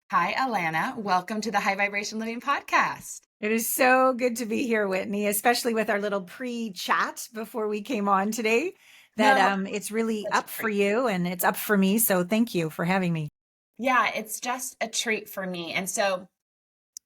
Hi, Allana. Welcome to the High Vibration Living Podcast. It is so good to be here, Whitney, especially with our little pre-chat before we came on today. That No, it's really such a up for treat. you and it's up for me. So thank you for having me. Yeah, it's just a treat for me. And so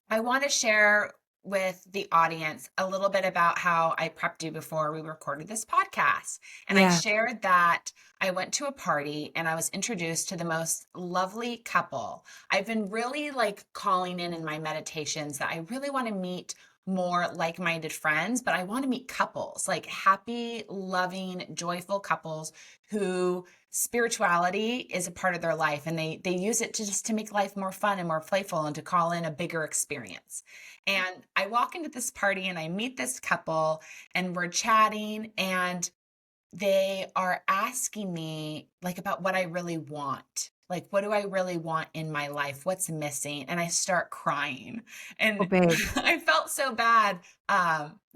I want to share with the audience a little bit about how I prepped you before we recorded this podcast. And I Yeah. shared that I went to a party and I was introduced to the most lovely couple. I've been really like calling in my meditations that I really want to meet more like-minded friends, but I want to meet couples, like happy, loving, joyful couples who spirituality is a part of their life and they use it to just to make life more fun and more playful and to call in a bigger experience. And I walk into this party and I meet this couple and we're chatting and they are asking me like about what I really want. Like, what do I really want in my life? What's missing? And I start crying. Oh, And babe. I felt so bad,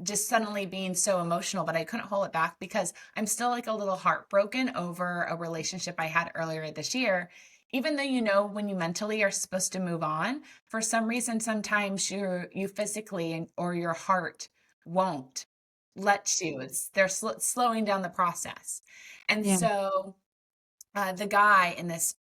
just suddenly being so emotional, but I couldn't hold it back because I'm still like a little heartbroken over a relationship I had earlier this year. Even though you know when you mentally are supposed to move on, for some reason, sometimes you physically or your heart won't let you. It's they're slowing down the process. And Yeah. so the guy in this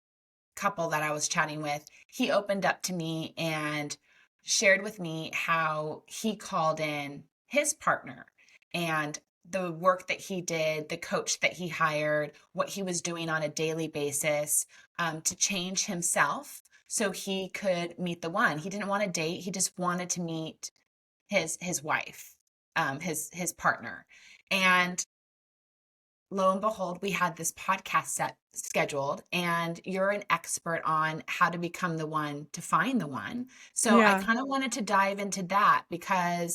couple that I was chatting with, he opened up to me and shared with me how he called in his partner and the work that he did, the coach that he hired, what he was doing on a daily basis to change himself so he could meet the one. He didn't want to date, he just wanted to meet his wife, his partner. And lo and behold, we had this podcast set scheduled, and you're an expert on how to become the one to find the one. So I Yeah. kind of wanted to dive into that because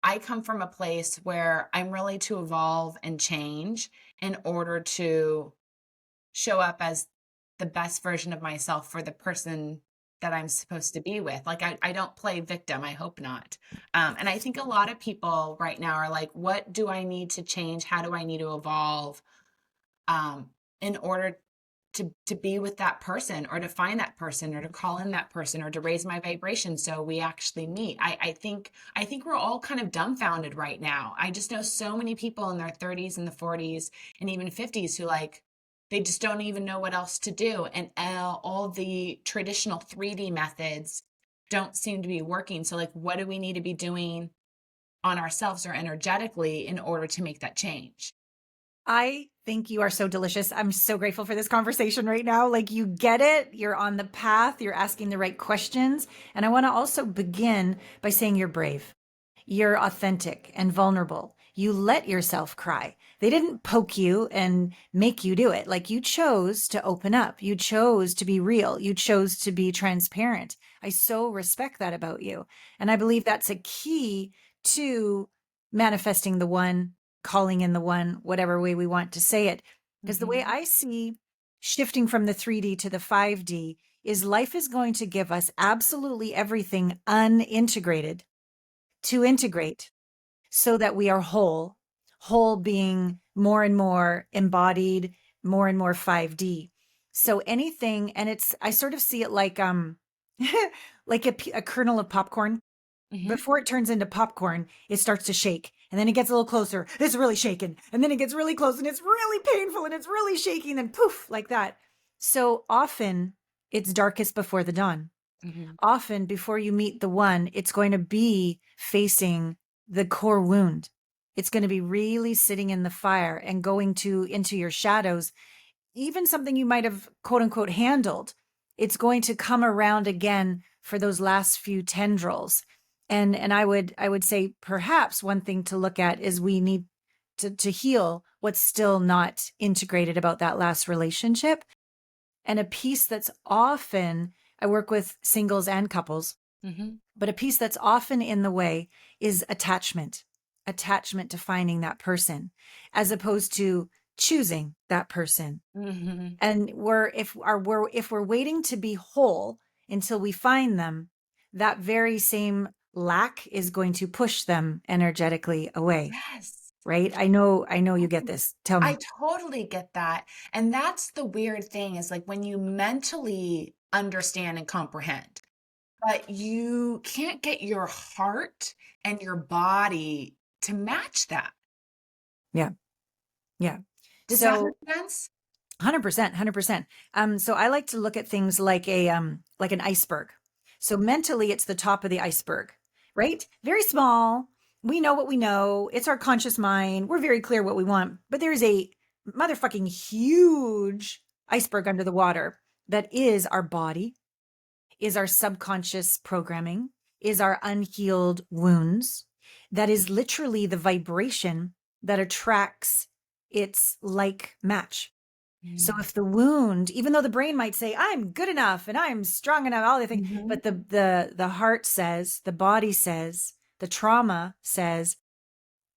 I come from a place where I'm really to evolve and change in order to show up as the best version of myself for the person that I'm supposed to be with. Like I don't play victim. I hope not. And I think a lot of people right now are like, what do I need to change? How do I need to evolve in order to be with that person or to find that person or to call in that person or to raise my vibration so we actually meet. I think we're all kind of dumbfounded right now. I just know so many people in their 30s and the 40s and even 50s who like they just don't even know what else to do. And all the traditional 3D methods don't seem to be working. So like what do we need to be doing on ourselves or energetically in order to make that change? I think you are so delicious. I'm so grateful for this conversation right now. Like, you get it, you're on the path, you're asking the right questions. And I want to also begin by saying you're brave. You're authentic and vulnerable. You let yourself cry. They didn't poke you and make you do it. Like, you chose to open up. You chose to be real. You chose to be transparent. I so respect that about you. And I believe that's a key to manifesting the one, calling in the one, whatever way we want to say it. Because the way Mhm. I see shifting from the 3D to the 5D is life is going to give us absolutely everything unintegrated to integrate so that we are whole, whole being more and more embodied, more and more 5D. So anything, and I sort of see it like, like a kernel of popcorn. Mhm. Before it turns into popcorn, it starts to shake and then it gets a little closer. It's really shaking. And then it gets really close and it's really painful and it's really shaking and poof, like that. So often it's darkest before the dawn. Mhm. Often before you meet the one, it's going to be facing the core wound. It's going to be really sitting in the fire and going to into your shadows. Even something you might have quote unquote handled, it's going to come around again for those last few tendrils. And I would say perhaps one thing to look at is we need to heal what's still not integrated about that last relationship. And a piece that's often, I work with singles and couples, Mhm. but a piece that's often in the way is attachment to finding that person, as opposed to choosing that person. Mhm. And if we're waiting to be whole until we find them, that very same lack is going to push them energetically away. Yes. Right? I know you get this. Tell I me. totally get that. And that's the weird thing is like when you mentally understand and comprehend. But you can't get your heart and your body to match that. Yeah. Yeah. Does that So make sense? 100%, 100%. So I like to look at things like like an iceberg. So mentally, it's the top of the iceberg, right? Very small. We know what we know. It's our conscious mind. We're very clear what we want, but there's a motherfucking huge iceberg under the water that is our body, is our subconscious programming, is our unhealed wounds. That is literally the vibration that attracts its like match. So Mm. if the wound, even though the brain might say, I'm good enough and I'm strong enough, all the things, Mhm. but the heart says, the body says, the trauma says,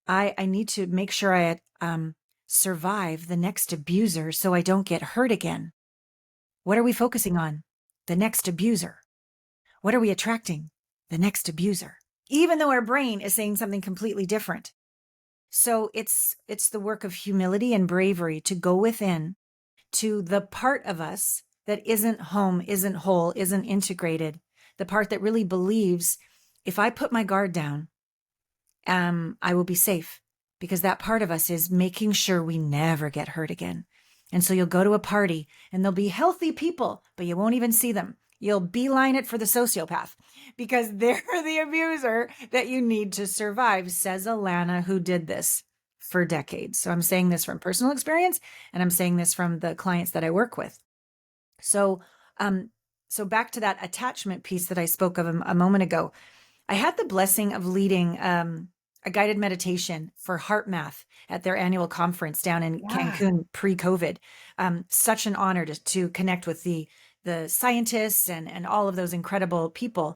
I need to make sure I survive the next abuser so I don't get hurt again. What are we focusing on? The next abuser. What are we attracting? The next abuser. Even though our brain is saying something completely different. So it's the work of humility and bravery to go within to the part of us that isn't home, isn't whole, isn't integrated, the part that really believes if I put my guard down, I will be safe, because that part of us is making sure we never get hurt again. And so you'll go to a party and there'll be healthy people, but you won't even see them. You'll beeline it for the sociopath because they're the abuser that you need to survive, says Allana, who did this for decades. So I'm saying this from personal experience, and I'm saying this from the clients that I work with. So, so back to that attachment piece that I spoke of a moment ago. I had the blessing of leading a guided meditation for Heart Math at their annual conference down in Yeah. Cancun pre-COVID. Such an honor to connect with the scientists and all of those incredible people.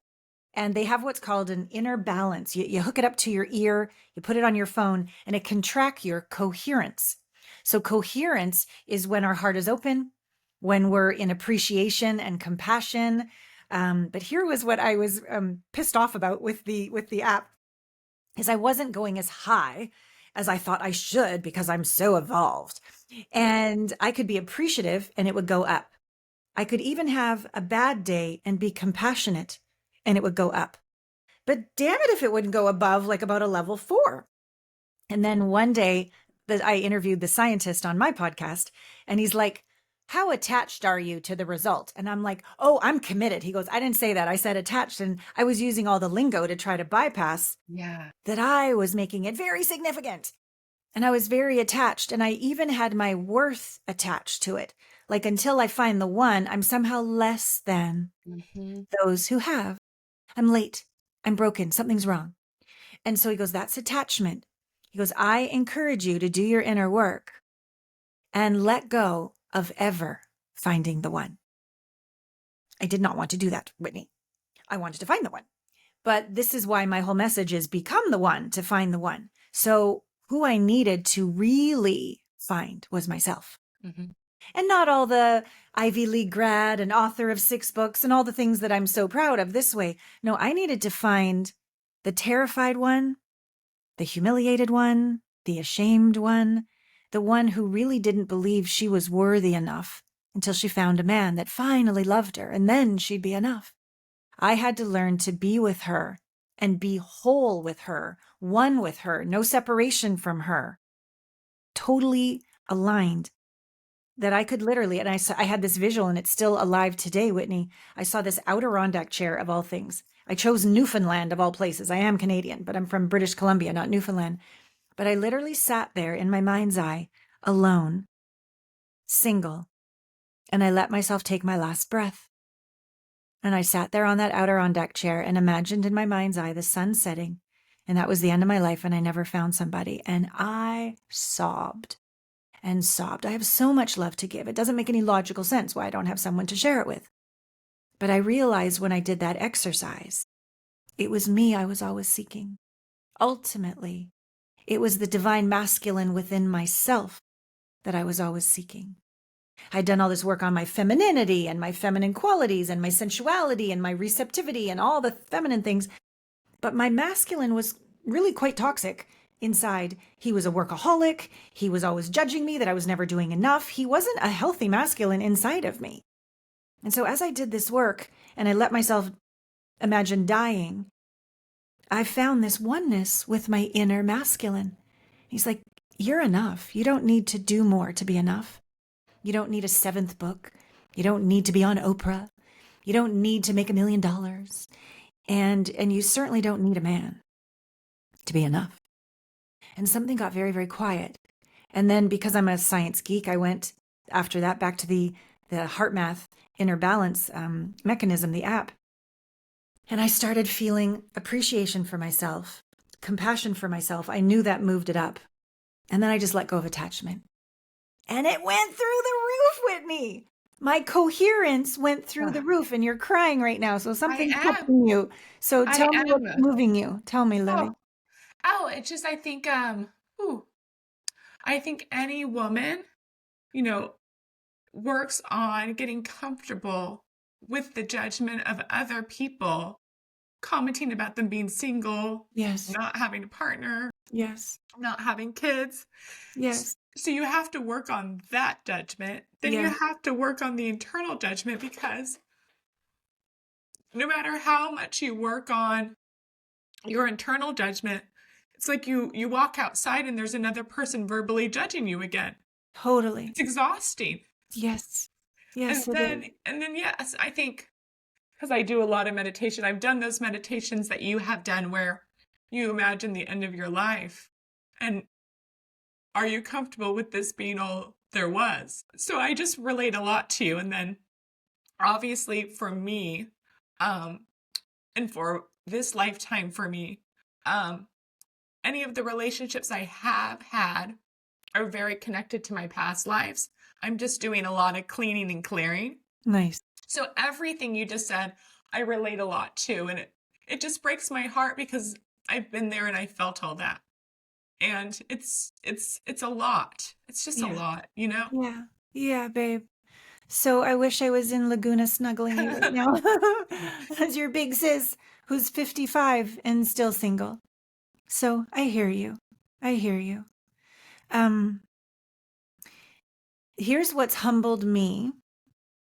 And they have what's called an inner balance. You hook it up to your ear, you put it on your phone, and it can track your coherence. So coherence is when our heart is open, when we're in appreciation and compassion. But here was what I was pissed off about with the app, is I wasn't going as high as I thought I should because I'm so evolved. And I could be appreciative and it would go up. I could even have a bad day and be compassionate and it would go up. But damn it if it wouldn't go above like about a level 4. And then one day that I interviewed the scientist on my podcast, and he's like, how attached are you to the result? And I'm like, oh, I'm committed. He goes, I didn't say that. I said attached. And I was using all the lingo to try to bypass Yeah. that I was making it very significant. And I was very attached. And I even had my worth attached to it. Like until I find the one, I'm somehow less than Mhm. those who have. I'm late. I'm broken. Something's wrong. And so he goes, that's attachment. He goes, I encourage you to do your inner work and let go of ever finding the one. I did not want to do that, Whitney. I wanted to find the one. But this is why my whole message is become the one to find the one. So who I needed to really find was myself. Mhm. And not all the Ivy League grad and author of 6 books and all the things that I'm so proud of this way. No, I needed to find the terrified one, the humiliated one, the ashamed one, the one who really didn't believe she was worthy enough until she found a man that finally loved her, and then she'd be enough. I had to learn to be with her and be whole with her, one with her, no separation from her, totally aligned. That I could literally, and I had this visual and it's still alive today, Whitney. I saw this Adirondack chair of all things. I chose Newfoundland of all places. I am Canadian, but I'm from British Columbia, not Newfoundland. But I literally sat there in my mind's eye, alone, single, and I let myself take my last breath. And I sat there on that Adirondack chair and imagined in my mind's eye the sun setting. And that was the end of my life, and I never found somebody. And I sobbed and sobbed. I have so much love to give. It doesn't make any logical sense why I don't have someone to share it with. But I realized when I did that exercise, it was me I was always seeking. Ultimately, it was the divine masculine within myself that I was always seeking. I'd done all this work on my femininity and my feminine qualities and my sensuality and my receptivity and all the feminine things. But my masculine was really quite toxic inside. He was a workaholic. He was always judging me that I was never doing enough. He wasn't a healthy masculine inside of me. And so as I did this work and I let myself imagine dying, I found this oneness with my inner masculine. He's like, you're enough. You don't need to do more to be enough. You don't need a seventh book. You don't need to be on Oprah. You don't need to make $1 million. And you certainly don't need a man to be enough. And something got very, very quiet. And then because I'm a science geek, I went after that back to the heart math inner balance mechanism, the app. And I started feeling appreciation for myself, compassion for myself. I knew that moved it up. And then I just let go of attachment. And it went through the roof, Whitney. My coherence went through the roof, and you're crying right now. So something's helping you. So I tell me what's am. moving you. Tell me, Lily. It's just, I think, I think any woman, you know, works on getting comfortable with the judgment of other people, commenting about them being single, Yes. not having a partner, Yes. not having kids. Yes. So you have to work on that judgment. Then you have to work on the internal judgment, because no matter how much you work on your internal judgment, it's like you walk outside and there's another person verbally judging you again. Totally. It's exhausting. Yes. Yes. And then yes, I think, because I do a lot of meditation, I've done those meditations that you have done where you imagine the end of your life. And are you comfortable with this being all there was? So I just relate a lot to you. And then obviously for me, and for this lifetime for me, any of the relationships I have had are very connected to my past lives. I'm just doing a lot of cleaning and clearing. Nice. So everything you just said, I relate a lot to. And it just breaks my heart, because I've been there and I felt all that. And it's a lot. It's just a lot, you know? Yeah. Yeah, babe. So I wish I was in Laguna snuggling you right now as your big sis who's 55 and still single. So I hear you. I hear you. Here's what's humbled me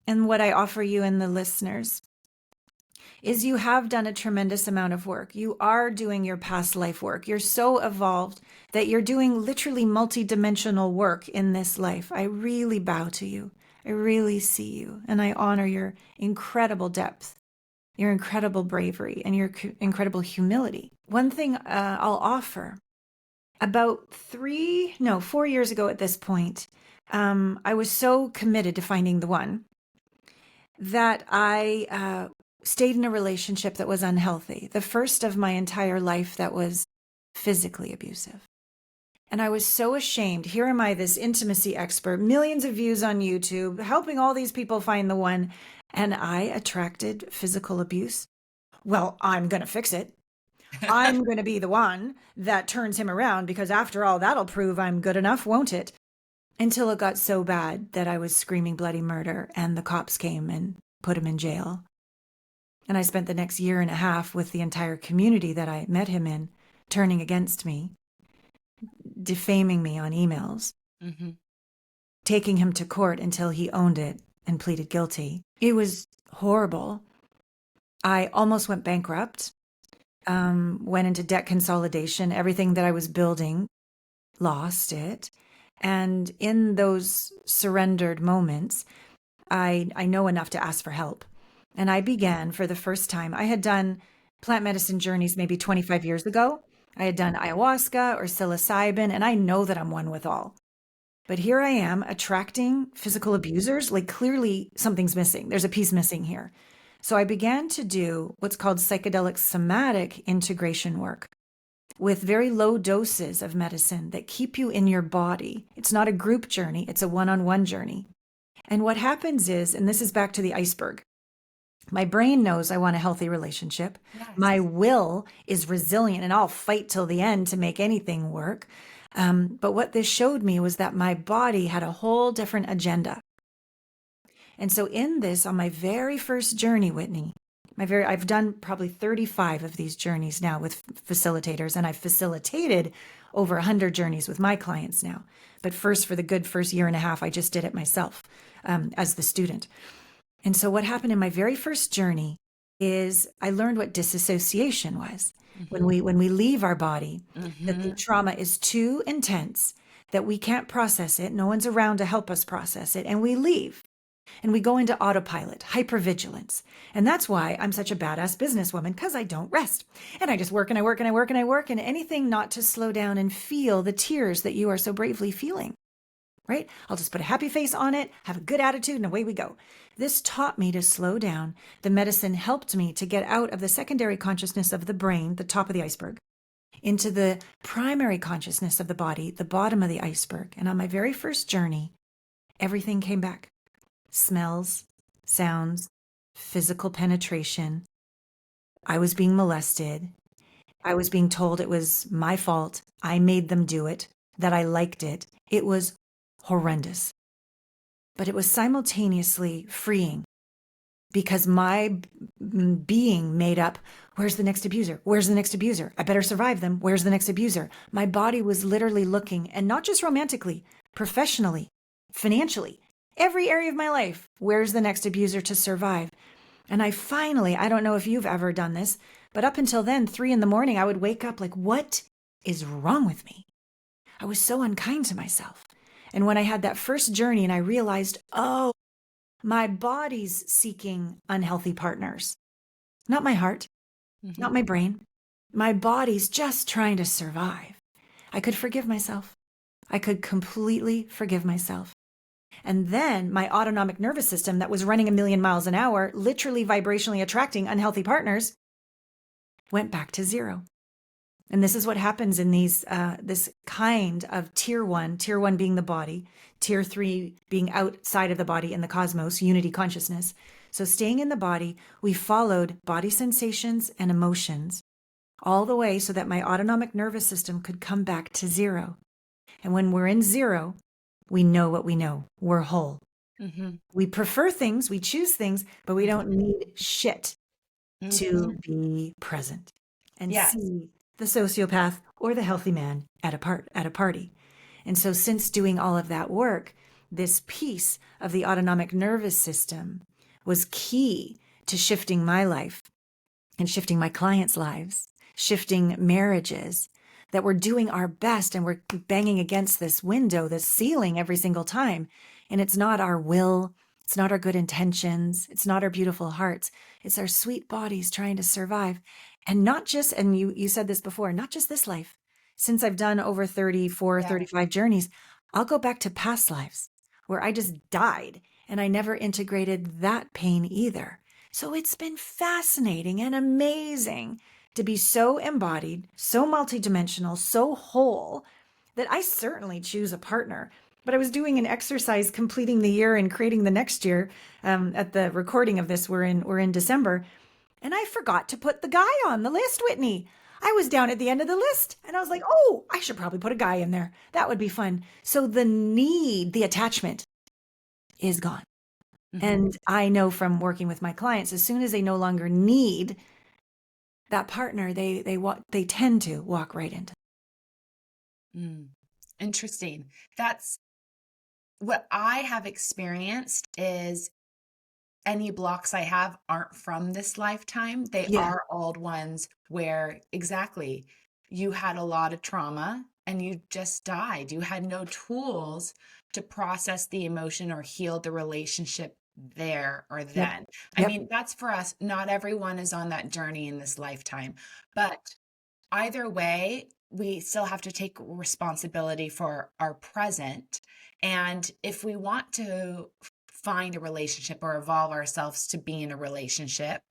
and what I offer you and the listeners is you have done a tremendous amount of work. You are doing your past life work. You're so evolved that you're doing literally multidimensional work in this life. I really bow to you. I really see you, and I honor your incredible depth, your incredible bravery, and your incredible humility. One thing I'll offer, about 4 years ago at this point, I was so committed to finding the one that I stayed in a relationship that was unhealthy, the first of my entire life that was physically abusive. And I was so ashamed. Here am I, this intimacy expert, millions of views on YouTube, helping all these people find the one. And I attracted physical abuse. Well, I'm going to fix it. I'm going to be the one that turns him around, because after all, that'll prove I'm good enough, won't it? Until it got so bad that I was screaming bloody murder, and the cops came and put him in jail. And I spent the next 1.5 years with the entire community that I met him in turning against me, defaming me on emails, taking him to court until he owned it and pleaded guilty. It was horrible. I almost went bankrupt, went into debt consolidation. Everything that I was building, lost it. And in those surrendered moments, I know enough to ask for help. And I began for the first time. I had done plant medicine journeys maybe 25 years ago. I had done ayahuasca or psilocybin, and I know that I'm one with all. But here I am attracting physical abusers. Like, clearly something's missing. There's a piece missing here. So I began to do what's called psychedelic somatic integration work with very low doses of medicine that keep you in your body. It's not a group journey. It's a one-on-one journey. And what happens is, and this is back to the iceberg, my brain knows I want a healthy relationship. Yes. My will is resilient, and I'll fight till the end to make anything work. But what this showed me was that my body had a whole different agenda. And so in this, on my very first journey, Whitney, I've done probably 35 of these journeys now with facilitators, and I've facilitated over 100 journeys with my clients now. But first, for the good first 1.5 years, I just did it myself as the student. And so what happened in my very first journey is I learned what disassociation was. Mm-hmm. When we leave our body, that the Mm-hmm. trauma is too intense that we can't process it. No one's around to help us process it. And we leave and we go into autopilot, hypervigilance. And that's why I'm such a badass businesswoman, because I don't rest. And I just work and I work and I work and I work, and anything not to slow down and feel the tears that you are so bravely feeling. Right? I'll just put a happy face on it, have a good attitude, and away we go. This taught me to slow down. The medicine helped me to get out of the secondary consciousness of the brain, the top of the iceberg, into the primary consciousness of the body, the bottom of the iceberg. And on my very first journey, everything came back. Smells, sounds, physical penetration. I was being molested. I was being told it was my fault. I made them do it, that I liked it. It was horrendous. But it was simultaneously freeing because my being made up, where's the next abuser? Where's the next abuser? I better survive them. Where's the next abuser? My body was literally looking, and not just romantically, professionally, financially, every area of my life. Where's the next abuser to survive? And I finally, I don't know if you've ever done this, but up until then, 3 a.m, I would wake up like, what is wrong with me? I was so unkind to myself. And when I had that first journey and I realized, oh, my body's seeking unhealthy partners, not my heart, Mm-hmm. not my brain. My body's just trying to survive. I could forgive myself. I could completely forgive myself. And then my autonomic nervous system that was running 1,000,000 miles an hour, literally vibrationally attracting unhealthy partners, went back to zero. And this is what happens in these, this kind of tier one being the body, tier 3 being outside of the body in the cosmos, unity consciousness. So staying in the body, we followed body sensations and emotions all the way so that my autonomic nervous system could come back to zero. And when we're in zero, we know what we know. We're whole. Mm-hmm. We prefer things, we choose things, but we don't need shit to be present and Yes. see the sociopath or the healthy man at a party. And so since doing all of that work, this piece of the autonomic nervous system was key to shifting my life and shifting my clients' lives, shifting marriages, that we're doing our best and we're banging against this window, this ceiling every single time. And it's not our will, it's not our good intentions, it's not our beautiful hearts, it's our sweet bodies trying to survive. And not just, and you said this before, not just this life. Since I've done over 34, 35 journeys, I'll go back to past lives where I just died and I never integrated that pain either. So it's been fascinating and amazing to be so embodied, so multidimensional, so whole that I certainly choose a partner. But I was doing an exercise completing the year and creating the next year. At the recording of this, we're in December, and I forgot to put the guy on the list, Whitney. I was down at the end of the list and I was like, oh, I should probably put a guy in there. That would be fun. So the need, the attachment is gone. Mm-hmm. And I know from working with my clients, as soon as they no longer need that partner, they tend to walk right into. Interesting. That's what I have experienced is any blocks I have aren't from this lifetime. They are old ones where exactly you had a lot of trauma and you just died. You had no tools to process the emotion or heal the relationship there or then. I mean, that's for us. Not everyone is on that journey in this lifetime, but either way, we still have to take responsibility for our present. And if we want to find a relationship or evolve ourselves to be in a relationship,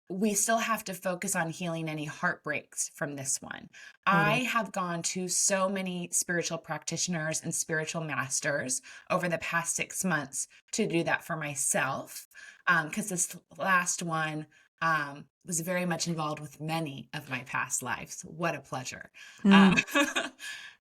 we still have to focus on healing any heartbreaks from this one. I have gone to so many spiritual practitioners and spiritual masters over the past 6 months to do that for myself, because this last one was very much involved with many of my past lives. What a pleasure.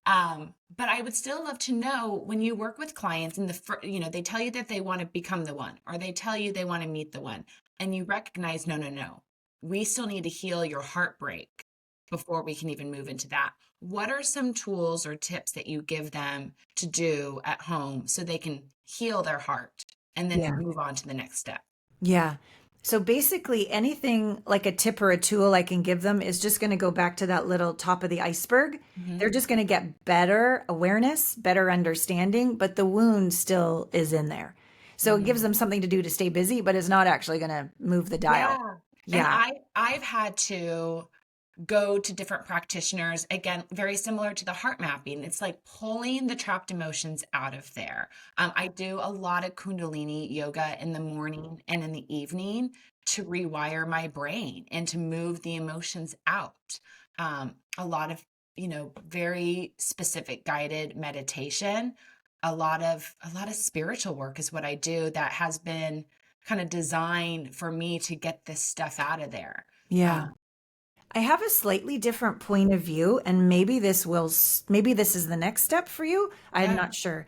But I would still love to know when you work with clients and they tell you that they want to become the one, or they tell you they want to meet the one, and you recognize, no, we still need to heal your heartbreak before we can even move into that. What are some tools or tips that you give them to do at home so they can heal their heart and then move on to the next step? Yeah. So basically, anything like a tip or a tool I can give them is just going to go back to that little top of the iceberg. Hmm. They're just going to get better awareness, better understanding, but the wound still is in there. So it gives Hmm. them something to do to stay busy, but it's not actually going to move the dial. Yeah. And Yeah. I've had to go to different practitioners, again, very similar to the heart mapping. It's like pulling the trapped emotions out of there. I do a lot of Kundalini yoga in the morning and in the evening to rewire my brain and to move the emotions out. A lot of, very specific guided meditation. A lot of spiritual work is what I do that has been kind of designed for me to get this stuff out of there. Yeah. Um, I have a slightly different point of view, and maybe this is the next step for you. I'm yeah. not sure.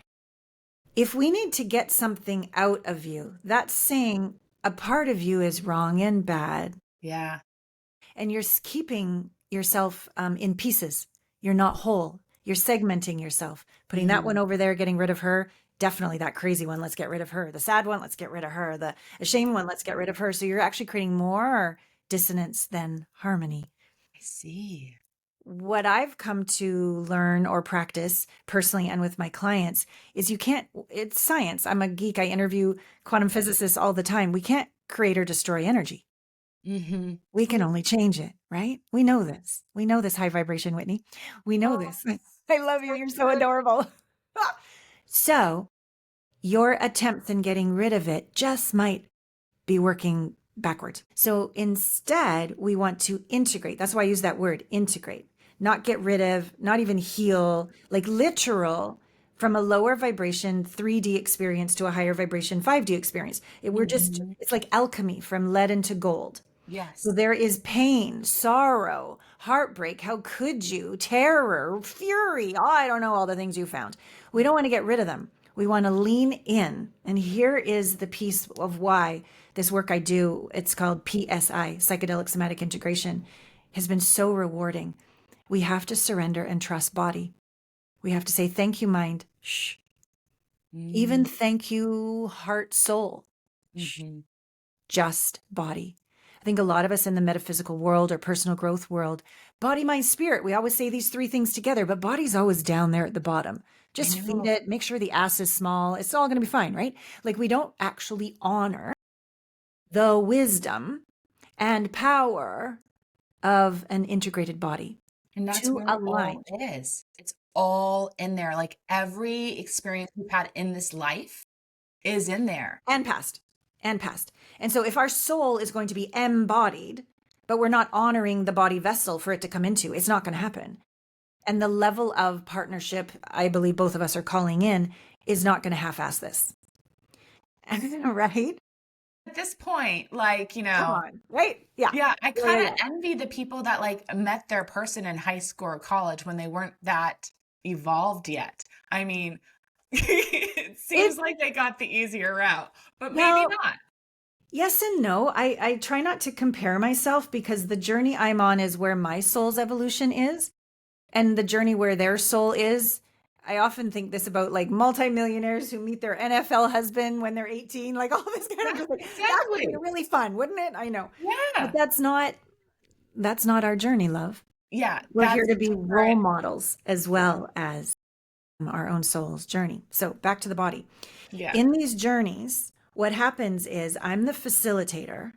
If we need to get something out of you, that's saying a part of you is wrong and bad, Yeah. and you're keeping yourself in pieces. You're not whole. You're segmenting yourself, putting that one Mhm. over there, getting rid of her. Definitely that crazy one. Let's get rid of her. The sad one. Let's get rid of her. The ashamed one. Let's get rid of her. So you're actually creating more dissonance than harmony. I see. What I've come to learn or practice personally and with my clients is it's science. I'm a geek. I interview quantum physicists all the time. We can't create or destroy energy. Mhm. We can only change it, right? We know this. We know this high vibration, Whitney. We know Oh, this. I love you. so You're so true. adorable. So, your attempts in getting rid of it just might be working backwards. So instead, we want to integrate. That's why I use that word integrate, not get rid of, not even heal, like literal from a lower vibration 3D experience to a higher vibration 5D experience. Mhm. It's like alchemy from lead into gold. So Yes. there is pain, sorrow, heartbreak. How could you? Terror, fury. Oh, I don't know all the things you found. We don't want to get rid of them. We want to lean in. And here is the piece of why this work I do, it's called PSI, psychedelic somatic integration, has been so rewarding. We have to surrender and trust body. We have to say, thank you, mind. Shh. Even Mm. thank you, heart, soul. Shh. Mhm. Just body. I think a lot of us in the metaphysical world or personal growth world, body, mind, spirit, we always say these three things together, but body's always down there at the bottom. I Just feed know. it, make sure the ass is small. It's all going to be fine, right? Like we don't actually honor the wisdom and power of an integrated body And that's to where it all align is. It's all in there. Like every experience we've had in this life is in there. and past and past. And so if our soul is going to be embodied, but we're not honoring the body vessel for it to come into, it's not going to happen. And the level of partnership I believe both of us are calling in is not going to half-ass this. Right? At this point, like, Come on. Right? Yeah. yeah, I Yeah, yeah, kind of yeah. envy the people that like met their person in high school or college when they weren't that evolved yet. I mean, it It seems like they got the easier route, but maybe well, not. yes and no. I try not to compare myself because the journey I'm on is where my soul's evolution is. And the journey where their soul is. I often think this about like multimillionaires who meet their NFL husband when they're 18, like all this kind of Yeah, just like that would be exactly. really fun, wouldn't it? I know. But Yeah. that's not our journey, love. Yeah, We're here that's to a be role different. models as well as our own soul's journey. So back to the body. Yeah. In these journeys, what happens is I'm the facilitator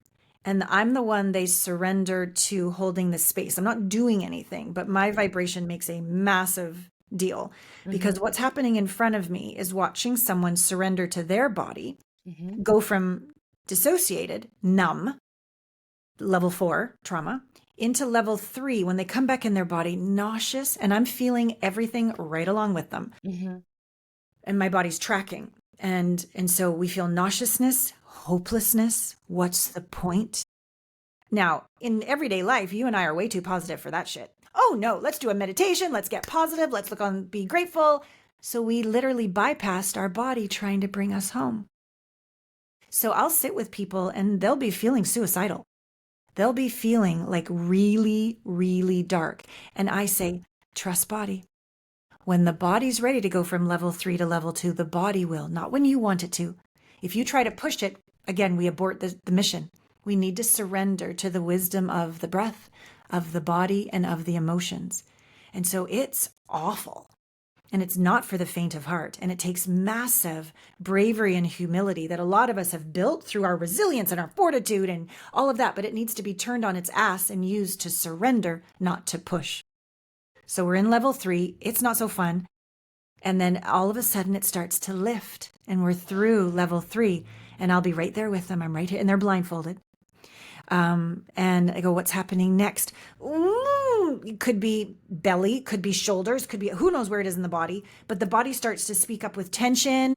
and I'm the one they surrender to holding the space. I'm not doing anything, but my vibration makes a massive deal because Mhm. what's happening in front of me is watching someone surrender to their body, Mhm. go from dissociated, numb, level 4 trauma, into level 3 when they come back in their body, nauseous, and I'm feeling everything right along with them Mhm. and my body's tracking. And so we feel nauseousness, hopelessness. What's the point? Now, in everyday life, you and I are way too positive for that shit. Oh no, let's do a meditation. Let's get positive. Let's look on, be grateful. So we literally bypassed our body trying to bring us home. So I'll sit with people and they'll be feeling suicidal. They'll be feeling like really, really dark. And I say, trust body. When the body's ready to go from level 3 to level 2, the body will, not when you want it to. If you try to push it, again, we abort the mission. We need to surrender to the wisdom of the breath, of the body, and of the emotions. And so it's awful. And it's not for the faint of heart. And it takes massive bravery and humility that a lot of us have built through our resilience and our fortitude and all of that. But it needs to be turned on its ass and used to surrender, not to push. So we're in level 3. It's not so fun. And then all of a sudden it starts to lift. And we're through level 3. And I'll be right there with them. I'm right here. And they're blindfolded. And I go, what's happening next? Ooh, it could be belly, could be shoulders, could be, who knows where it is in the body, but the body starts to speak up with tension,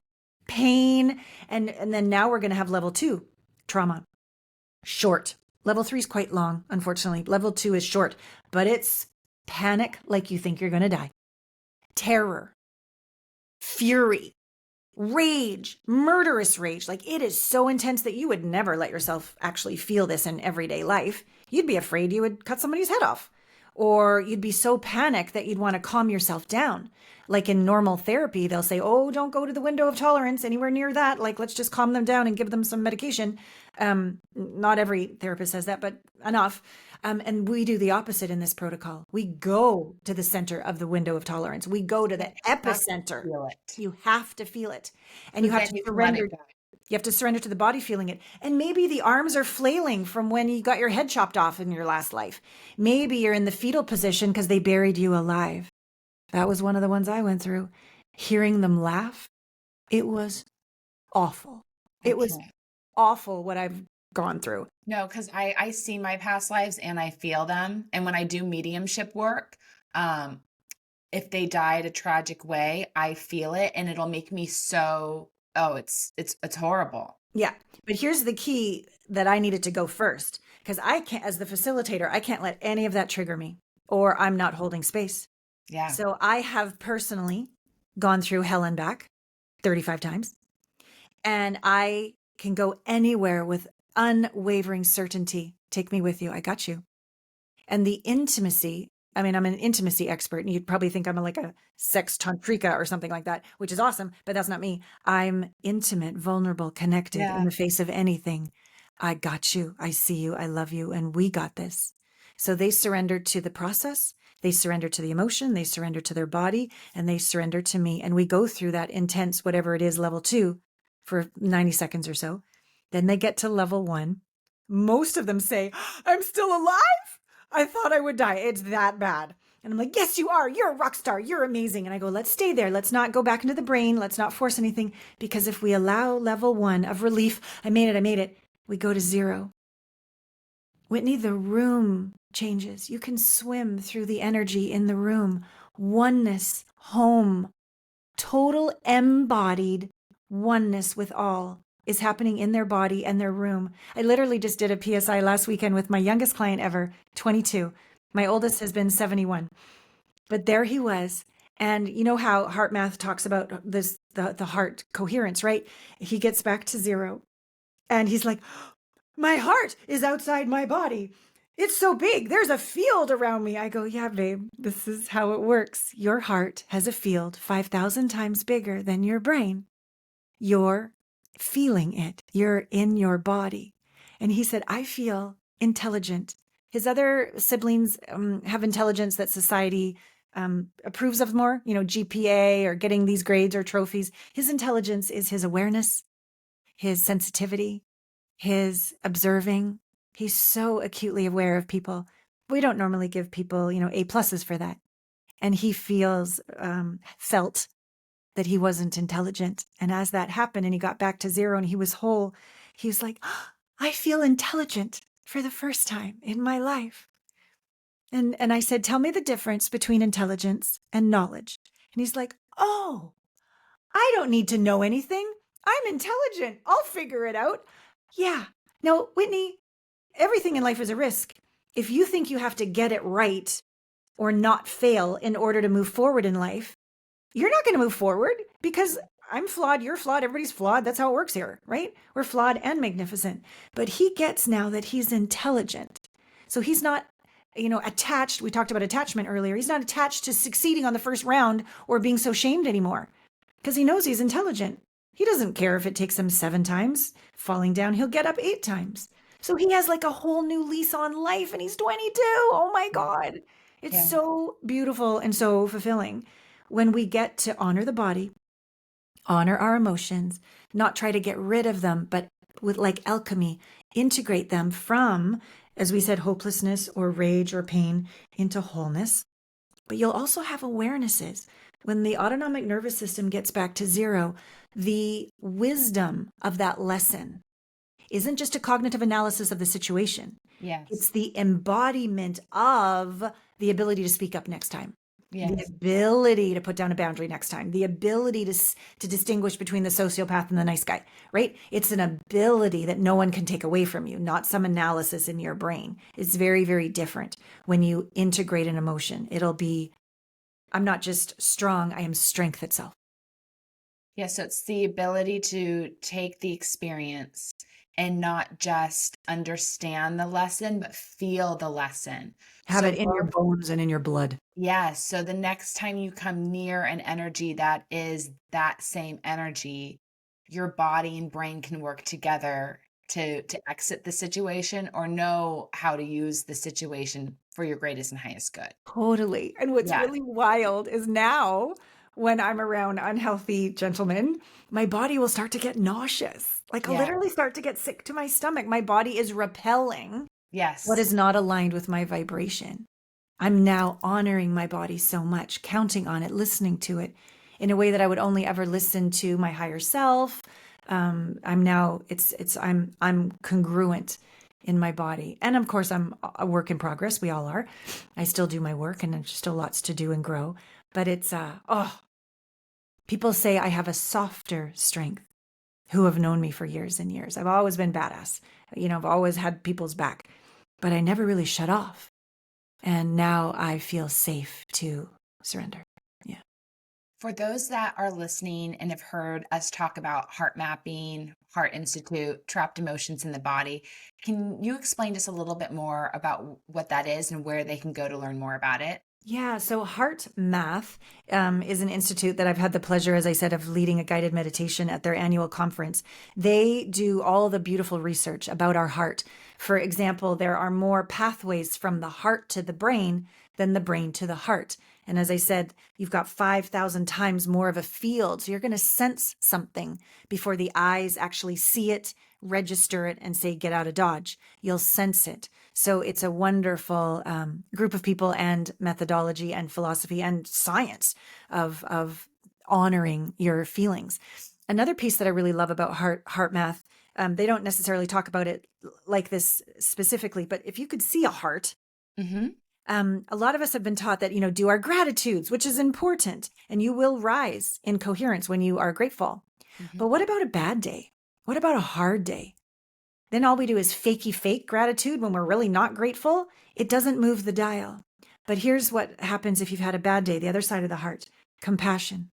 pain. And then now we're going to have level 2 trauma. Short. Level 3 is quite long, unfortunately. Level 2 is short, but it's panic like you think you're going to die. Terror, fury, rage, murderous rage. Like it is so intense that you would never let yourself actually feel this in everyday life. You'd be afraid you would cut somebody's head off, or you'd be so panicked that you'd want to calm yourself down. Like in normal therapy, they'll say, oh, don't go to the window of tolerance anywhere near that. Like, let's just calm them down and give them some medication. Not every therapist says that, but enough. And we do the opposite in this protocol. We go to the center of the window of tolerance. We go to the epicenter. You have to feel it. And you have to surrender. You have to surrender to the body feeling it. And maybe the arms are flailing from when you got your head chopped off in your last life. Maybe you're in the fetal position because they buried you alive. That was one of the ones I went through. Hearing them laugh, it was awful. It was awful what I've gone through. No, because I see my past lives and I feel them. And when I do mediumship work, if they died a tragic way, I feel it and it'll make me so, it's horrible. Yeah. But here's the key that I needed to go first, because I can't, as the facilitator, I can't let any of that trigger me, or I'm not holding space. Yeah. So I have personally gone through hell and back 35 times, and I can go anywhere with unwavering certainty. Take me with you. I got you. And the intimacy, I mean, I'm an intimacy expert, and you'd probably think I'm like a sex tantrika or something like that, which is awesome, but that's not me. I'm intimate, vulnerable, connected in the face of anything. I got you. I see you. I love you. And we got this. So they surrendered to the process. They surrender to the emotion, they surrender to their body, and they surrender to me. And we go through that intense, whatever it is, level 2 for 90 seconds or so. Then they get to level 1. Most of them say, I'm still alive. I thought I would die. It's that bad. And I'm like, yes, you are. You're a rock star. You're amazing. And I go, let's stay there. Let's not go back into the brain. Let's not force anything. Because if we allow level 1 of relief, I made it, we go to 0. Whitney, the room changes. You can swim through the energy in the room. Oneness, home, total embodied oneness with all is happening in their body and their room. I literally just did a PSI last weekend with my youngest client ever, 22. My oldest has been 71. But there he was. And you know how heart math talks about this, the heart coherence, right? He gets back to 0. And he's like, my heart is outside my body. It's so big. There's a field around me. I go, yeah, babe, this is how it works. Your heart has a field 5,000 times bigger than your brain. You're feeling it. You're in your body. And he said, I feel intelligent. His other siblings have intelligence that society approves of more, GPA or getting these grades or trophies. His intelligence is his awareness, his sensitivity, his observing. He's so acutely aware of people. We don't normally give people, A+ for that. And he felt that he wasn't intelligent. And as that happened and he got back to 0 and he was whole, he was like, oh, I feel intelligent for the first time in my life. And I said, tell me the difference between intelligence and knowledge. And he's like, oh, I don't need to know anything. I'm intelligent. I'll figure it out. Yeah. Now, Whitney, everything in life is a risk. If you think you have to get it right or not fail in order to move forward in life, you're not going to move forward because I'm flawed, you're flawed, everybody's flawed. That's how it works here, right? We're flawed and magnificent. But he gets now that he's intelligent. So he's not, attached. We talked about attachment earlier. He's not attached to succeeding on the first round or being so shamed anymore because he knows he's intelligent. He doesn't care if it takes him 7 times. Falling down, he'll get up 8 times. So he has like a whole new lease on life and he's 22. Oh my God. It's Yeah. so beautiful and so fulfilling when we get to honor the body, honor our emotions, not try to get rid of them, but with like alchemy, integrate them from, as we said, hopelessness or rage or pain into wholeness. But you'll also have awarenesses. When the autonomic nervous system gets back to zero, the wisdom of that lesson isn't just a cognitive analysis of the situation. Yes. It's the embodiment of the ability to speak up next time, the Yes. ability to put down a boundary next time, the ability to distinguish between the sociopath and the nice guy, right? It's an ability that no one can take away from you, not some analysis in your brain. It's very, very different when you integrate an emotion. It'll be, I'm not just strong, I am strength itself. Yeah, so it's the ability to take the experience and not just understand the lesson, but feel the lesson. Have So it in your both, bones and in your blood. yes. So the next time you come near an energy that is that same energy, your body and brain can work together to exit the situation or know how to use the situation for your greatest and highest good. Totally. And what's Yeah. really wild is now when I'm around unhealthy gentlemen, my body will start to get nauseous. Like I'll Yeah. literally start to get sick to my stomach. My body is repelling what Yes. is not aligned with my vibration. I'm now honoring my body so much, counting on it, listening to it in a way that I would only ever listen to my higher self. I'm now I'm congruent in my body, and of course I'm a work in progress. We all are. I still do my work, and there's still lots to do and grow. But it's people say I have a softer strength. Who have known me for years and years. I've always been badass. I've always had people's back, but I never really shut off. And now I feel safe to surrender. Yeah. For those that are listening and have heard us talk about heart mapping, Heart Institute, trapped emotions in the body, can you explain just a little bit more about what that is and where they can go to learn more about it? Yeah, so Heart Math is an institute that I've had the pleasure, as I said, of leading a guided meditation at their annual conference. They do all the beautiful research about our heart. For example, there are more pathways from the heart to the brain than the brain to the heart. And as I said, you've got 5,000 times more of a field. So you're going to sense something before the eyes actually see it, register it, and say, get out of Dodge. You'll sense it. So it's a wonderful group of people and methodology and philosophy and science of honoring your feelings. Another piece that I really love about heart math, they don't necessarily talk about it like this specifically, but if you could see a heart, Mm-hmm. a lot of us have been taught that, do our gratitudes, which is important, and you will rise in coherence when you are grateful. Mm-hmm. But what about a bad day? What about a hard day? Then all we do is fakey fake gratitude when we're really not grateful. It doesn't move the dial. But here's what happens if you've had a bad day, the other side of the heart, compassion.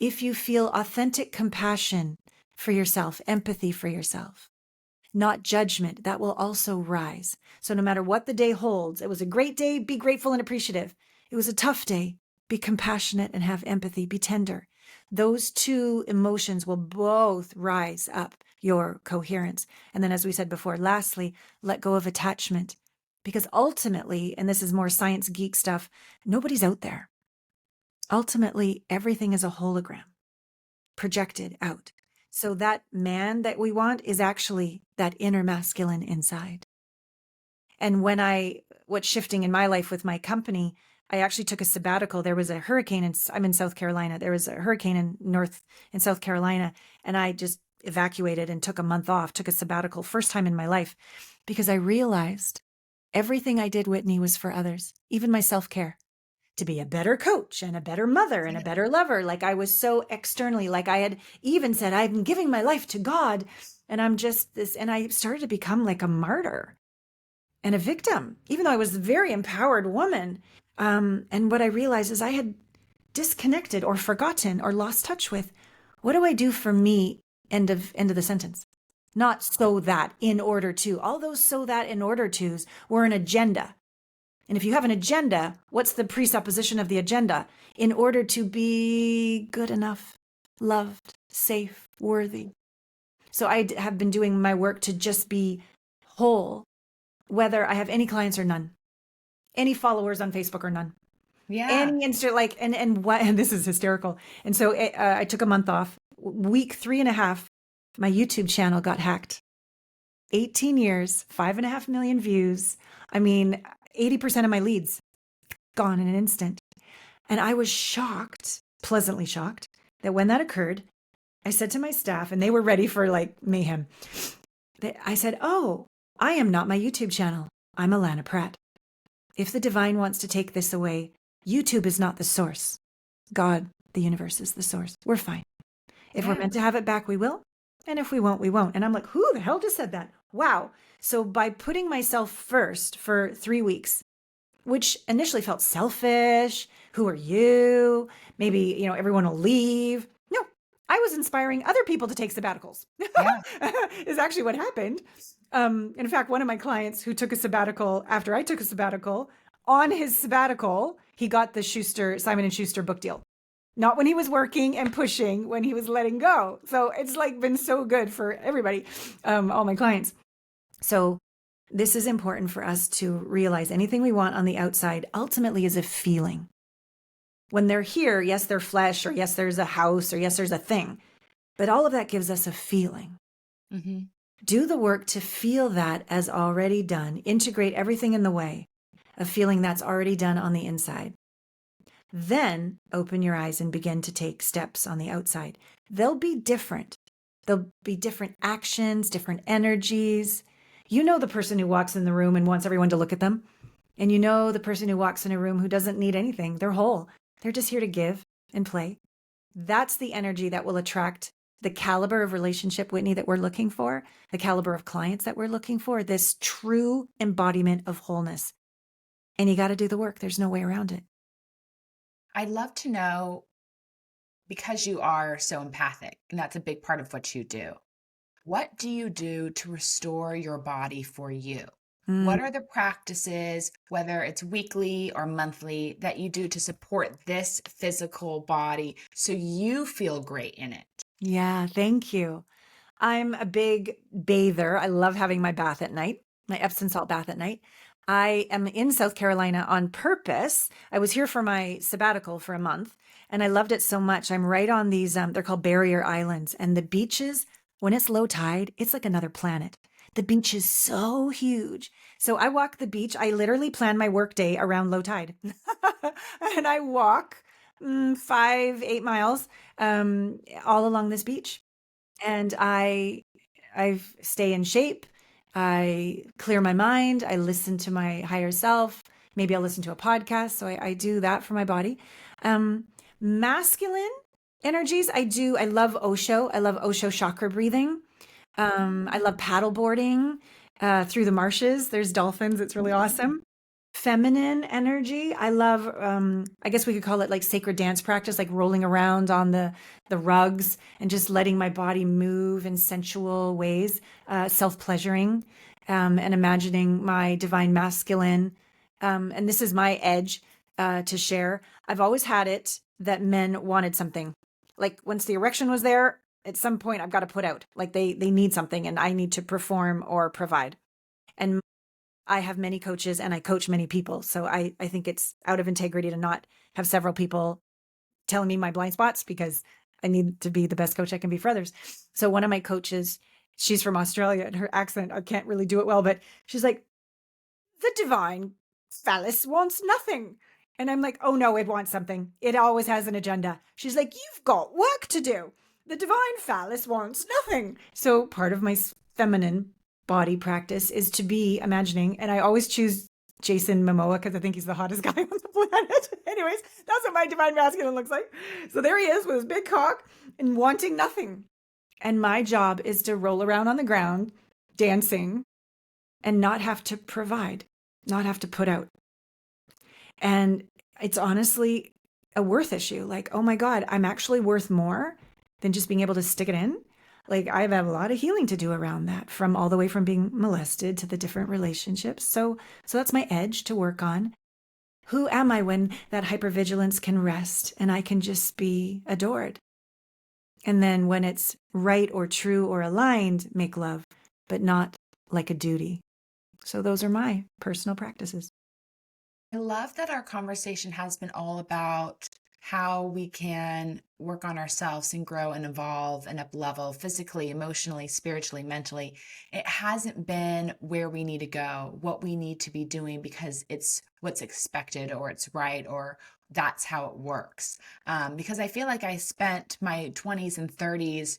If you feel authentic compassion for yourself, empathy for yourself, not judgment, that will also rise. So no matter what the day holds, it was a great day, be grateful and appreciative. It was a tough day, be compassionate and have empathy, be tender. Those two emotions will both rise up your coherence. And then, as we said before, lastly, let go of attachment. Because ultimately, and this is more science geek stuff, nobody's out there. Ultimately, everything is a hologram projected out. So that man that we want is actually that inner masculine inside. And what's shifting in my life with my company, I actually took a sabbatical. There was a hurricane, and I'm in South Carolina. There was a hurricane in South Carolina, and I just evacuated and took a month off, took a sabbatical, first time in my life, because I realized everything I did, Whitney, was for others, even my self-care, to be a better coach and a better mother and a better lover. Like I was so externally, like I had even said, I'm giving my life to God, and I'm just this, and I started to become like a martyr and a victim, even though I was a very empowered woman. And what I realized is I had disconnected or forgotten or lost touch with, what do I do for me? End of the sentence. Not so that, in order to. All those so that, in order tos were an agenda. And if you have an agenda, what's the presupposition of the agenda? In order to be good enough, loved, safe, worthy. So I have been doing my work to just be whole, whether I have any clients or none, any followers on Facebook or none, Yeah. any Insta, like, and what, and this is hysterical. And so I took a month off. Week 3.5, my YouTube channel got hacked. 18 years, 5.5 million views. I mean, 80% of my leads gone in an instant. And I was shocked, pleasantly shocked, that when that occurred, I said to my staff, and they were ready for like mayhem. I said, "Oh, I am not my YouTube channel. I'm Allana Pratt. If the divine wants to take this away, YouTube is not the source. God, the universe is the source. We're fine. If we're meant to have it back, we will. And if we won't, we won't." And I'm like, who the hell just said that? Wow. So by putting myself first for 3 weeks, which initially felt selfish, who are you? Maybe, everyone will leave. No, I was inspiring other people to take sabbaticals. Yeah. Is actually what happened. In fact, one of my clients who took a sabbatical after I took a sabbatical, on his sabbatical, he got the Simon and Schuster book deal. Not when he was working and pushing, when he was letting go. So it's like been so good for everybody, all my clients. So this is important for us to realize anything we want on the outside ultimately is a feeling. When they're here, yes, they're flesh, or yes, there's a house, or yes, there's a thing. But all of that gives us a feeling. Mm-hmm. Do the work to feel that as already done. Integrate everything in the way of feeling that's already done on the inside. Then open your eyes and begin to take steps on the outside. They'll be different. There'll be different actions, different energies. You know the person who walks in the room and wants everyone to look at them. And you know the person who walks in a room who doesn't need anything. They're whole. They're just here to give and play. That's the energy that will attract the caliber of relationship, Whitney, that we're looking for, the caliber of clients that we're looking for, this true embodiment of wholeness. And you got to do the work. There's no way around it. I'd love to know, because you are so empathic, and that's a big part of what you do. What do you do to restore your body for you? What are the practices, whether it's weekly or monthly, that you do to support this physical body so you feel great in it? Yeah, thank you. I'm a big bather. I love having my bath at night, my Epsom salt bath at night. I am in South Carolina on purpose. I was here for my sabbatical for a month, and I loved it so much. I'm right on these, they're called barrier islands, and the beaches, when it's low tide, it's like another planet. The beach is so huge. So I walk the beach. I literally plan my work day around low tide. And I walk 5-8 miles all along this beach. And I stay in shape. I clear my mind. I listen to my higher self. Maybe I'll listen to a podcast. So I do that for my body. Masculine energies, I love Osho. I love Osho chakra breathing. I love paddle boarding through the marshes. There's dolphins. It's really awesome. Feminine energy, I love, I guess we could call it like sacred dance practice, like rolling around on the rugs and just letting my body move in sensual ways, self-pleasuring, and imagining my divine masculine. And this is my edge to share. I've always had it that men wanted something. Like once the erection was there, at some point I've got to put out. Like they need something and I need to perform or provide. And I have many coaches and I coach many people. So I think it's out of integrity to not have several people telling me my blind spots, because I need to be the best coach I can be for others. So one of my coaches, she's from Australia, and her accent, I can't really do it well, but she's like, "The divine phallus wants nothing." And I'm like, "Oh no, it wants something. It always has an agenda." She's like, "You've got work to do. The divine phallus wants nothing." So part of my feminine body practice is to be imagining, and I always choose Jason Momoa because I think he's the hottest guy on the planet. Anyways, that's what my divine masculine looks like. So there he is with his big cock and wanting nothing. And my job is to roll around on the ground, dancing, and not have to provide, not have to put out. And it's honestly a worth issue. Like, oh my God, I'm actually worth more than just being able to stick it in. Like I have a lot of healing to do around that, from all the way from being molested to the different relationships. So that's my edge to work on. Who am I when that hypervigilance can rest and I can just be adored? And then when it's right or true or aligned, make love, but not like a duty. So those are my personal practices. I love that our conversation has been all about how we can work on ourselves and grow and evolve and up level physically, emotionally, spiritually, mentally. It hasn't been where we need to go, what we need to be doing because it's what's expected or it's right or that's how it works. Because I feel like I spent my 20s and 30s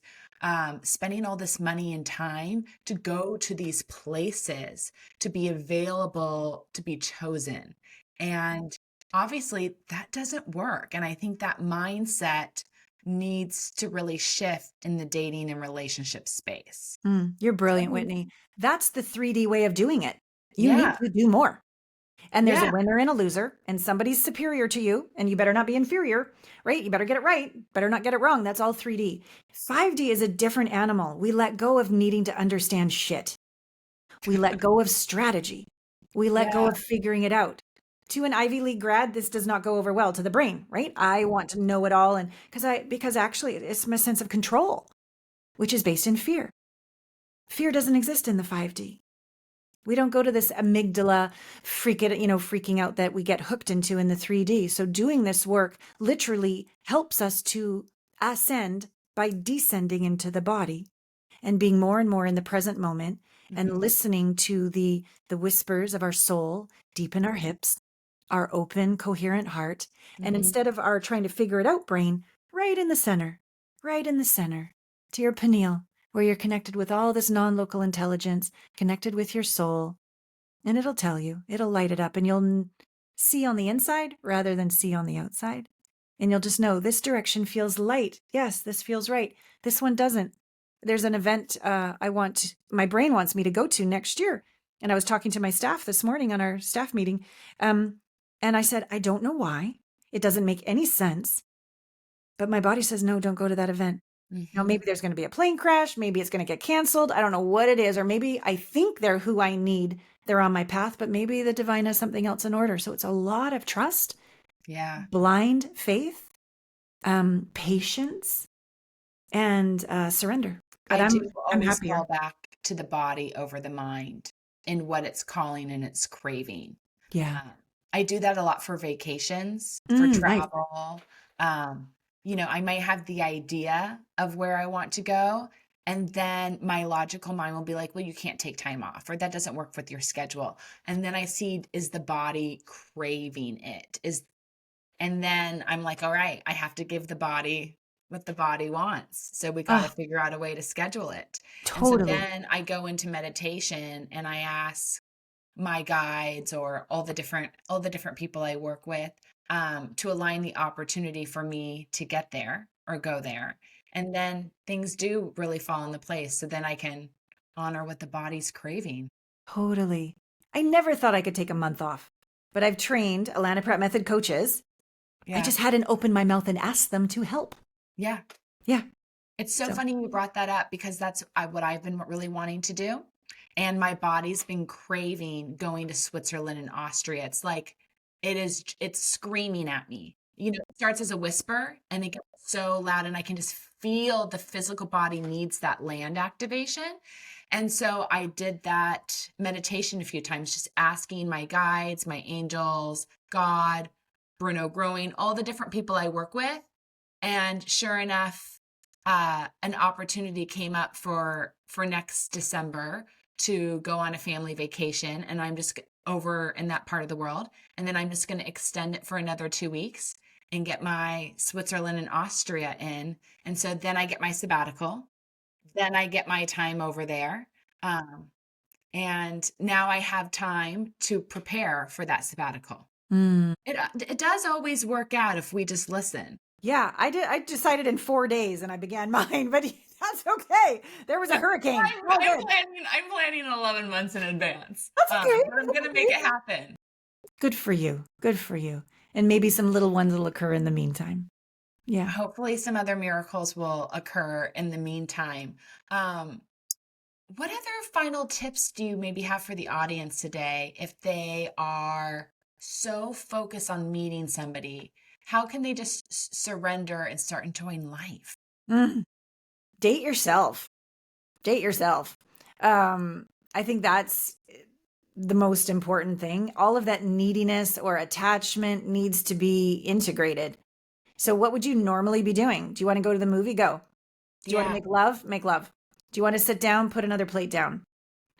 spending all this money and time to go to these places, to be available, to be chosen. And obviously, that doesn't work. And I think that mindset needs to really shift in the dating and relationship space. You're brilliant, So, Whitney. That's the 3D way of doing it. You need yeah, to do more. And there's a yeah, winner and a loser, and somebody's superior to you, and you better not be inferior, right? You better get it right, better not get it wrong. That's all 3D. 5D is a different animal. We let go of needing to understand shit. We let go of strategy. We let go yeah. of figuring it out. To an Ivy League grad, this does not go over well to the brain, right? I want to know it all, and because actually it's my sense of control, which is based in fear. Fear doesn't exist in the 5D. We don't go to this amygdala freaking out that we get hooked into in the 3D. So doing this work literally helps us to ascend by descending into the body and being more and more in the present moment and Mhm, listening to the whispers of our soul deep in our hips, our open, coherent heart. And mhm. instead of our trying to figure it out brain, right in the center, to your pineal, where you're connected with all this non-local intelligence, connected with your soul. And it'll tell you, it'll light it up, and you'll see on the inside rather than see on the outside. And you'll just know this direction feels light. Yes, this feels right. This one doesn't. There's an event my brain wants me to go to next year. And I was talking to my staff this morning on our staff meeting. And I said, I don't know why. It doesn't make any sense. But my body says, no, don't go to that event. Mhm. Maybe there's going to be a plane crash. Maybe it's going to get canceled. I don't know what it is. Or maybe I think they're who I need. They're on my path, but maybe the divine has something else in order. So it's a lot of trust, Yeah. blind faith, patience, and surrender. But I do I'm always happier. fall back to the body over the mind and what it's calling and it's craving. Yeah. Uh, I do that a lot for vacations, for Nice. travel. Um, I might have the idea of where I want to go, and then my logical mind will be like, well, you can't take time off, or that doesn't work with your schedule. And then I see, is the body craving it? And then I'm like, all right, I have to give the body what the body wants. So we got to Oh, figure out a way to schedule it. And so totally. then I go into meditation and I ask my guides or all the different people I work with to align the opportunity for me to get there or go there. And then things do really fall into place. So then I can honor what the body's craving. Totally. I never thought I could take a month off, but I've trained Allana Pratt method coaches. I Yeah. just hadn't opened my mouth and asked them to help. Yeah. Yeah. It's so So, funny you brought that up because that's what I've been really wanting to do. And my body's been craving going to Switzerland and Austria. It's screaming at me. It starts as a whisper and it gets so loud, and I can just feel the physical body needs that land activation. And so I did that meditation a few times, just asking my guides, my angels, God, Bruno Growing, all the different people I work with. And sure enough, an opportunity came up for next December to go on a family vacation, and I'm just over in that part of the world, and then I'm just going to extend it for another 2 weeks and get my Switzerland and Austria in, and so then I get my sabbatical, then I get my time over there, um, and now I have time to prepare for that sabbatical. mm, It does always work out if we just listen. yeah, I did. I decided in 4 days and I began mine, but that's okay. There was a hurricane. I'm, All I'm good. planning. I'm planning 11 months in advance, That's okay. but I'm That's gonna make okay. it happen. Good for you. Good for you. And maybe some little ones will occur in the meantime. Yeah. Hopefully, some other miracles will occur in the meantime. Um, what other final tips do you maybe have for the audience today if they are so focused on meeting somebody? How can they just surrender and start enjoying life? Mm. Date yourself. Date yourself. I think that's the most important thing. All of that neediness or attachment needs to be integrated. So what would you normally be doing? Do you want to go to the movie? Go. Do you want to Yeah. make love? Make love. Do you want to sit down? Put another plate down,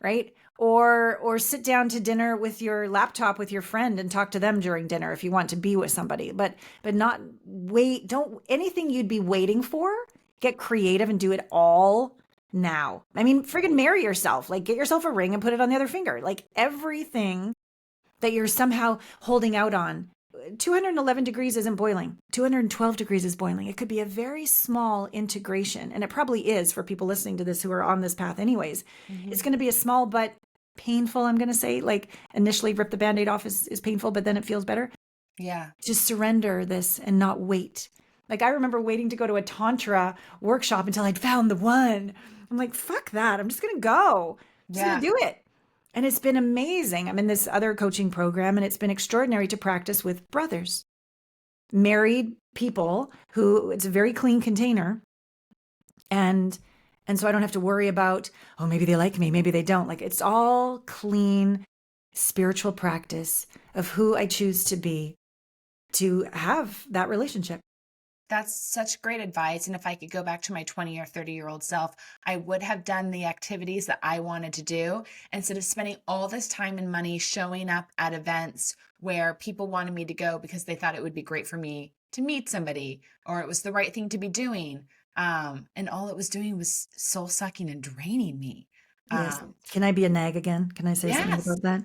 right? Or sit down to dinner with your laptop with your friend and talk to them during dinner if you want to be with somebody. But not wait, don't anything you'd be waiting for, get creative and do it all now. I mean, friggin' marry yourself. Like get yourself a ring and put it on the other finger. Like everything that you're somehow holding out on. 211 degrees isn't boiling. 212 degrees is boiling. It could be a very small integration, and it probably is for people listening to this who are on this path anyways. Mm-hmm. It's going to be a small but painful, I'm going to say, like initially rip the band-aid off is painful, but then it feels better. Yeah. Just surrender this and not wait. Like I remember waiting to go to a Tantra workshop until I'd found the one. I'm like, fuck that. I'm just going to go. I'm just going Yeah. to do it. And it's been amazing. I'm in this other coaching program, and it's been extraordinary to practice with brothers, married people who it's a very clean container. And so I don't have to worry about, oh, maybe they like me, maybe they don't. Like it's all clean spiritual practice of who I choose to be to have that relationship. That's such great advice. And if I could go back to my 20 or 30-year-old self, I would have done the activities that I wanted to do instead of spending all this time and money showing up at events where people wanted me to go because they thought it would be great for me to meet somebody or it was the right thing to be doing. And all it was doing was soul sucking and draining me. Yes. Can I be a nag again? Can I say something Yes. about that?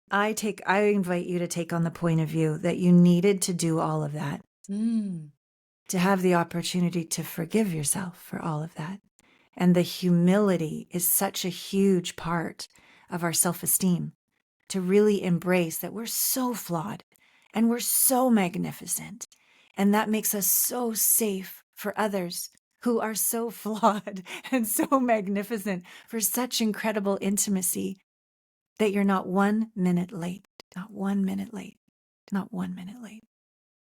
I invite you to take on the point of view that you needed to do all of that, to have the opportunity to forgive yourself for all of that. And the humility is such a huge part of our self-esteem, to really embrace that we're so flawed and we're so magnificent. And that makes us so safe for others who are so flawed and so magnificent, for such incredible intimacy, that you're not 1 minute late, not 1 minute late, not 1 minute late.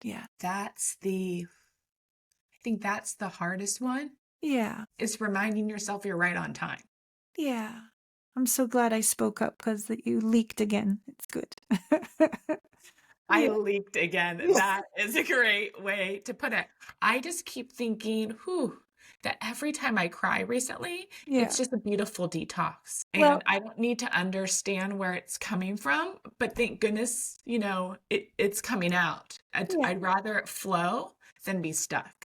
Yeah. I think that's the hardest one, Yeah. is reminding yourself you're right on time. Yeah. I'm so glad I spoke up because that you leaked again. It's good. I Yeah. leaked again. Yeah. That is a great way to put it. I just keep thinking, that every time I cry recently, Yeah. it's just a beautiful detox. Well, And I don't need to understand where it's coming from, but thank goodness, it's coming out. yeah. I'd rather it flow than be stuck.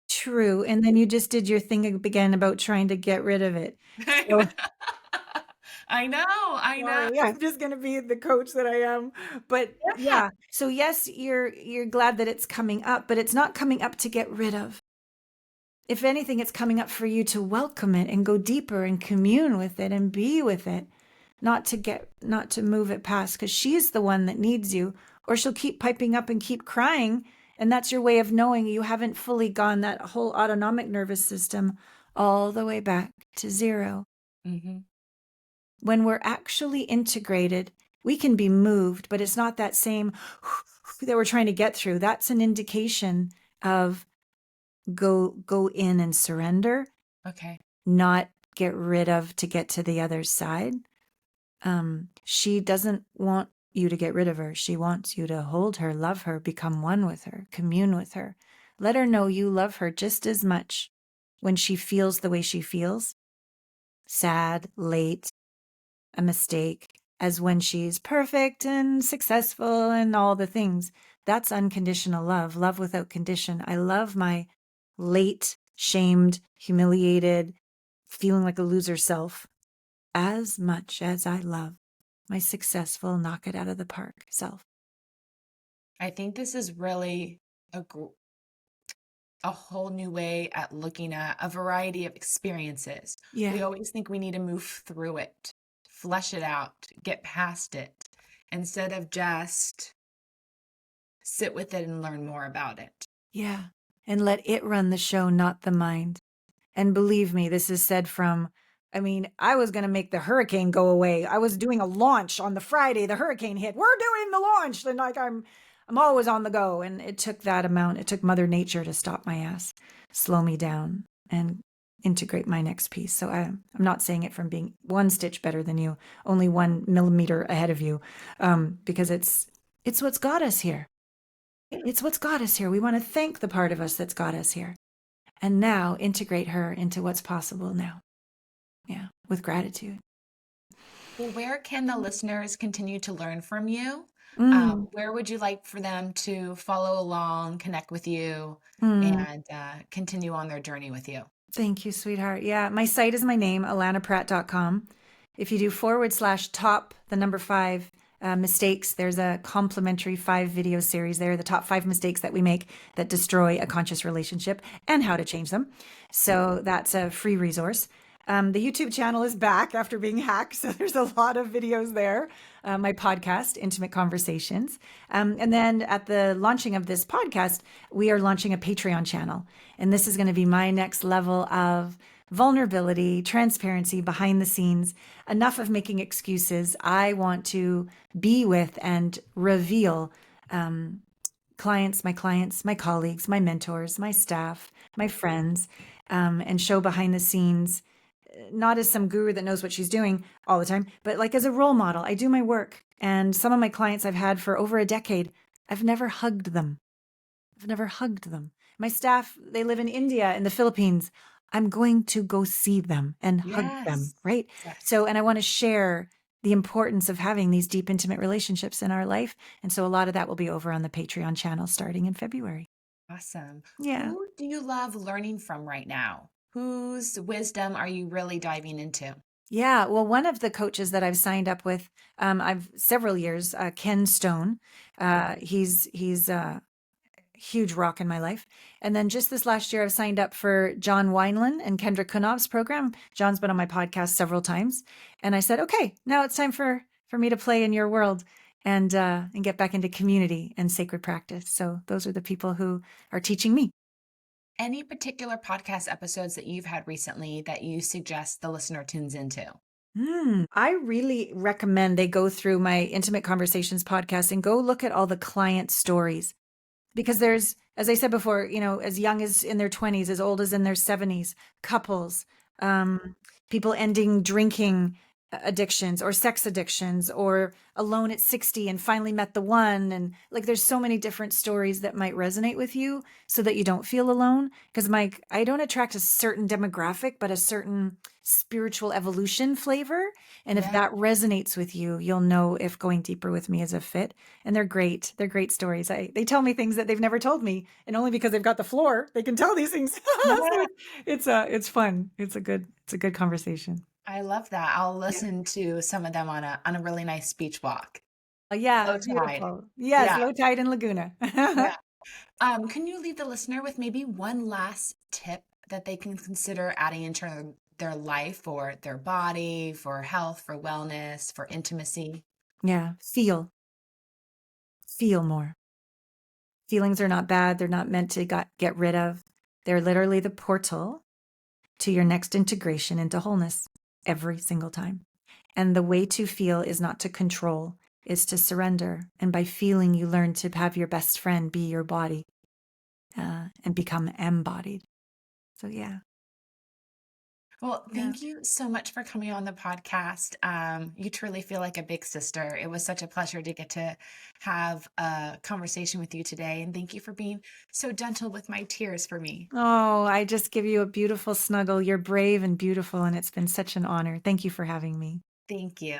True. And then you just did your thing again about trying to get rid of it. So I know. sorry, I'm just going to be the coach that I am. But Yeah. yeah. So yes, you're glad that it's coming up, but it's not coming up to get rid of. If anything, it's coming up for you to welcome it and go deeper and commune with it and be with it, not to move it past, because she's the one that needs you, or she'll keep piping up and keep crying. And that's your way of knowing you haven't fully gone that whole autonomic nervous system all the way back to zero. Mm-hmm. When we're actually integrated, we can be moved, but it's not that same that we're trying to get through. That's an indication of go in and surrender. Okay. Not get rid of to get to the other side. She doesn't want you to get rid of her. She wants you to hold her, love her, become one with her, commune with her. Let her know you love her just as much when she feels the way she feels, sad, late, a mistake, as when she's perfect and successful and all the things. That's unconditional love, love without condition. I love my late, shamed, humiliated, feeling like a loser self as much as I love my successful, knock it out of the park self. I think this is really a whole new way at looking at a variety of experiences. Yeah. We always think we need to move through it, flesh it out, get past it, instead of just sit with it and learn more about it. Yeah. And let it run the show, not the mind. And believe me, this is said from, I was going to make the hurricane go away. I was doing a launch on the Friday the hurricane hit. We're doing the launch. And I'm always on the go. And it took that amount. It took Mother Nature to stop my ass, slow me down, and integrate my next piece. So I'm not saying it from being one stitch better than you, only 1 millimeter ahead of you, because it's what's got us here. It's what's got us here. We want to thank the part of us that's got us here, and now integrate her into what's possible now. Yeah, with gratitude. Well, where can the listeners continue to learn from you? Mm, Where would you like for them to follow along, connect with you, mm. and continue on their journey with you? Thank you, sweetheart. Yeah, my site is my name, allanapratt.com. If you do /top, the number 5 mistakes, there's a complimentary 5 video series there, the top 5 mistakes that we make that destroy a conscious relationship and how to change them. So that's a free resource. The YouTube channel is back after being hacked, so there's a lot of videos there. My podcast, Intimate Conversations. And then at the launching of this podcast, we are launching a Patreon channel. And this is going to be my next level of vulnerability, transparency, behind the scenes. Enough of making excuses. I want to be with and reveal clients, my colleagues, my mentors, my staff, my friends, and show behind the scenes, not as some guru that knows what she's doing all the time, but like as a role model. I do my work. And some of my clients I've had for over a decade, I've never hugged them. I've never hugged them. My staff, they live in India and the Philippines. I'm going to go see them and hug them, Yes. right? Yes. So, and I want to share the importance of having these deep, intimate relationships in our life. And so a lot of that will be over on the Patreon channel starting in February. Awesome. Yeah. Who do you love learning from right now? Whose wisdom are you really diving into? Yeah, well, one of the coaches that I've signed up with, I've several years, Ken Stone. He's a huge rock in my life. And then just this last year, I've signed up for John Wineland and Kendra Kunov's program. John's been on my podcast several times, and I said, okay, now it's time for me to play in your world and get back into community and sacred practice. So those are the people who are teaching me. Any particular podcast episodes that you've had recently that you suggest the listener tunes into? I really recommend they go through my Intimate Conversations podcast and go look at all the client stories, because there's, as I said before, as young as in their 20s, as old as in their 70s, couples, people ending drinking addictions or sex addictions, or alone at 60 and finally met the one. And like, there's so many different stories that might resonate with you so that you don't feel alone. Because Mike, I don't attract a certain demographic, but a certain spiritual evolution flavor. And if Yeah. that resonates with you, you'll know if going deeper with me is a fit. And they're great. They're great stories. They tell me things that they've never told me. And only because they've got the floor, they can tell these things. So it's fun. It's a good conversation. I love that. I'll Yeah. listen to some of them on a really nice beach walk. Yeah, Low tide. beautiful. Yes, Yeah. low tide in Laguna. Yeah. Can you leave the listener with maybe one last tip that they can consider adding into their life, for their body, for health, for wellness, for intimacy? Yeah, feel more. Feelings are not bad. They're not meant to get rid of. They're literally the portal to your next integration into wholeness every single time. And the way to feel is not to control, is to surrender. And by feeling, you learn to have your best friend be your body and become embodied. So, yeah. Well, Yeah. thank you so much for coming on the podcast. You truly feel like a big sister. It was such a pleasure to get to have a conversation with you today. And thank you for being so gentle with my tears for me. Oh, I just give you a beautiful snuggle. You're brave and beautiful, and it's been such an honor. Thank you for having me. Thank you.